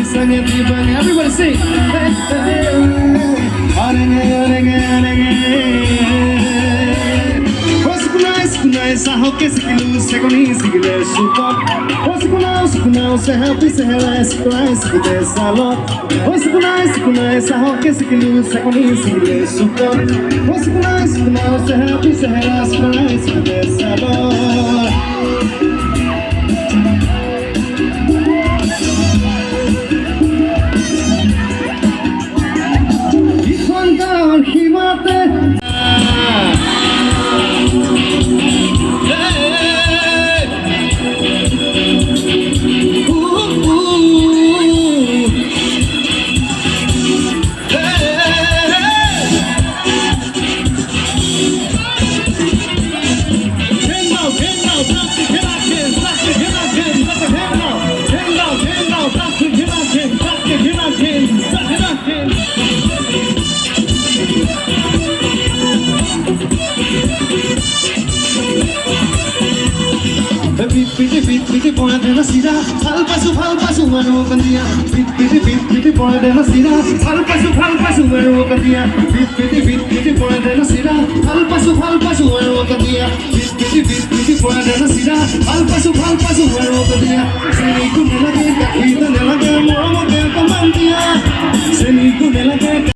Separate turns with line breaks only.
Everybody sing. Saho que se quilu se coni se quilu super. Os se happy se hela se cry se quilu salot. Os saho que se quilu se coni se quilu super. Os se happy se hela se cry se quilu salot. Piti pone de la sira, al paso mano candia. Piti pone de la sira, al paso mano candia. Piti pone de la sira, al paso mano candia. Piti pone de la sira, al paso mano candia. Se ni con la que cuida de la que mo que comandia. Se ni con la que